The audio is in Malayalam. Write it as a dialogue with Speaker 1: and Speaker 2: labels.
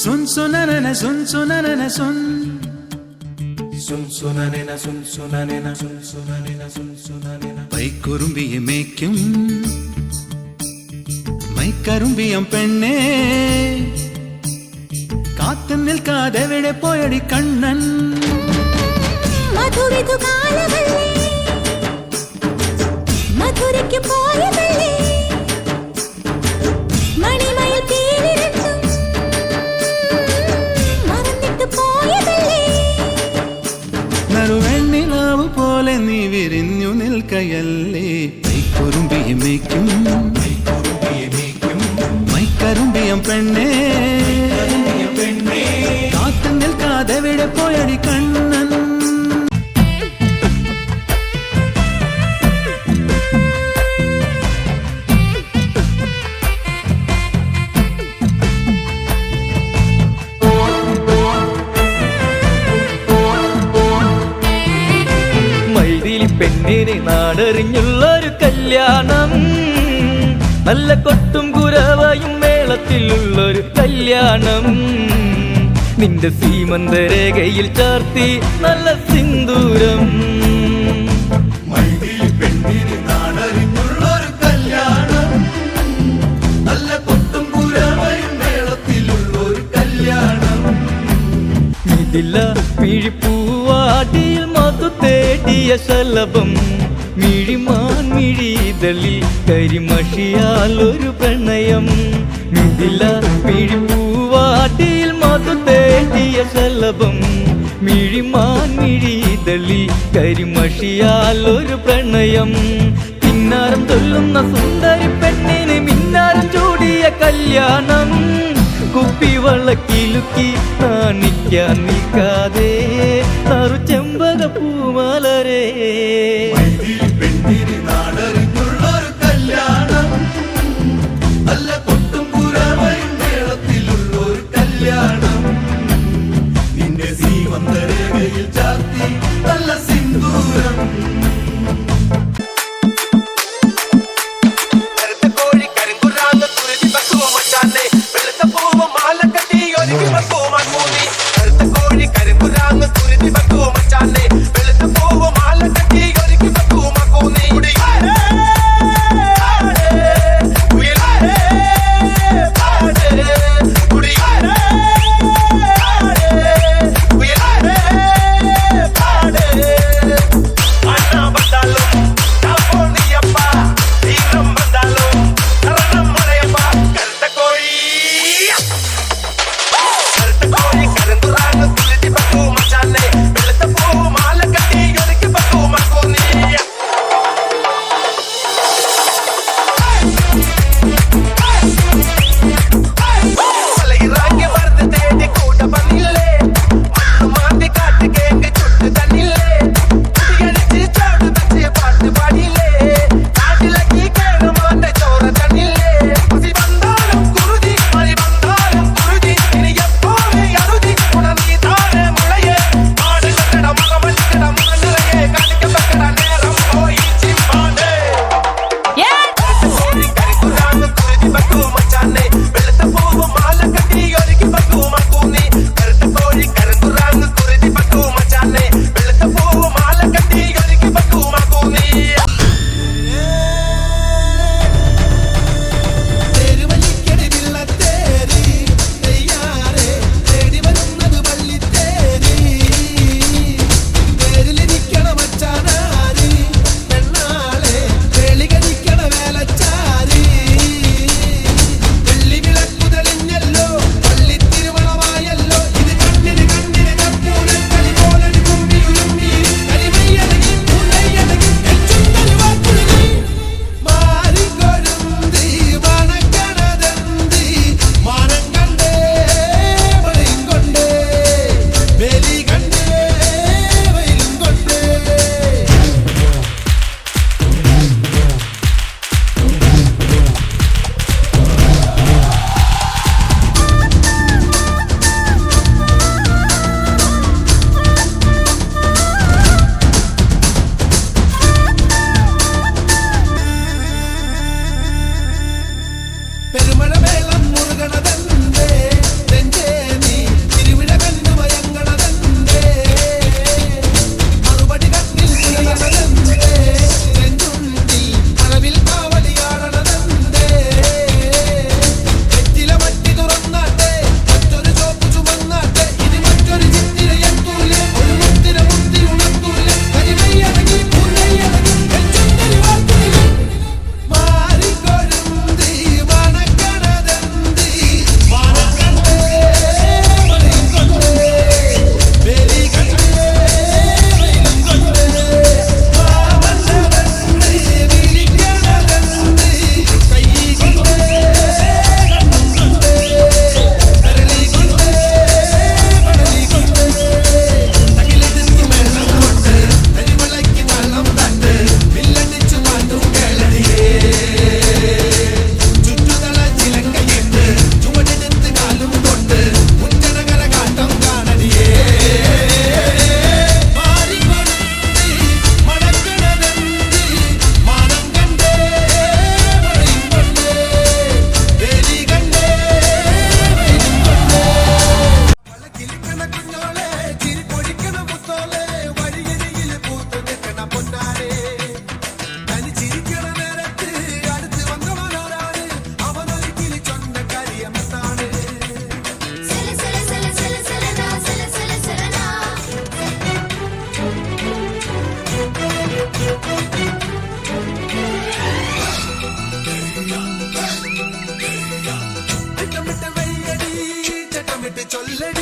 Speaker 1: सुन सुननन सुन सुननन सुन
Speaker 2: सुन सुननन सुन सुननन सुन सुननन सुन सुननन
Speaker 1: പൈക്കുറുമ്പിയെ മേയ്ക്കും മൈക്കറുമ്പിയം പെണ്ണേ കാത്തു നിൽക്കാതെവിടെ പോയടി കണ്ണൻ
Speaker 3: മധുരിതു കാലവല്ലേ മധുരയ്ക്ക് പോയതല്ലേ മണിമയിൽ പേരിരട്ടും മറന്നിട്ട് പോയതല്ലേ
Speaker 1: നറുവെണ്ണിലാവു പോലെ നീ വിരിഞ്ഞു നിൽക്കയല്ലേ പൈക്കുറുമ്പിയെ മേയ്ക്കും മൈക്കറുമ്പിയം പെണ്ണേ കാത്തു നിൽക്കാതെവിടെ പോയടി കണ്ണൻ
Speaker 4: പെണ്ണിനെ നാടറിഞ്ഞുള്ളൊരു കല്യാണം നല്ല കൊട്ടും കുരവയും മേളത്തിലുള്ളൊരു കല്യാണം നിന്റെ സീമന്തരേഖയിൽ ചാർത്തി നല്ല സിന്ദൂരം
Speaker 2: പെണ്ണിന് നാടറിഞ്ഞുള്ളൊരു കല്യാണം നല്ല കൊട്ടും കുരവയും മേളത്തിലുള്ളൊരു കല്യാണം
Speaker 4: ഇതില്ല പിഴിപ്പൂവാടിയിൽ മധു തേടിയ ശലഭം മിഴിമാൻ മിഴിതളിൽ കരിമഷിയാൽ ഒരു പ്രണയം ഇതില്ല പിഴിപ്പൂവാടിയിൽ മധു തേടിയ ശലഭം മിഴിമാൻ മിഴിതളിൽ കരിമഷിയാൽ ഒരു പ്രണയം പിന്നാരം ചൊല്ലുന്ന സുന്ദരി പെണ്ണിന് മിന്നാരം ചൂടിയ കല്യാണം കുപ്പിവളക്കിലുക്കി കാണിക്കാൻ നിൽക്കാതെ നറു ചെമ്പക പൂമലരേ
Speaker 2: പെണ്ണിന് നാടറിഞ്ഞുള്ളൊരു കല്യാണം നല്ല കൊട്ടും കുരവയും മേളത്തിലുള്ളൊരു കല്യാണം നിന്റെ സീമന്തരേഖയിൽ ചാർത്തി നല്ല സിന്ദൂരം
Speaker 5: കരിമ്പുരാന്ന് കുരുതി വെക്കുവോ മച്ചാനെ വെളുത്ത പോവോ മാല കെട്ടി ഒരുക്കി വെക്കുവോ
Speaker 2: കേട്ട് ചൊല്ലടി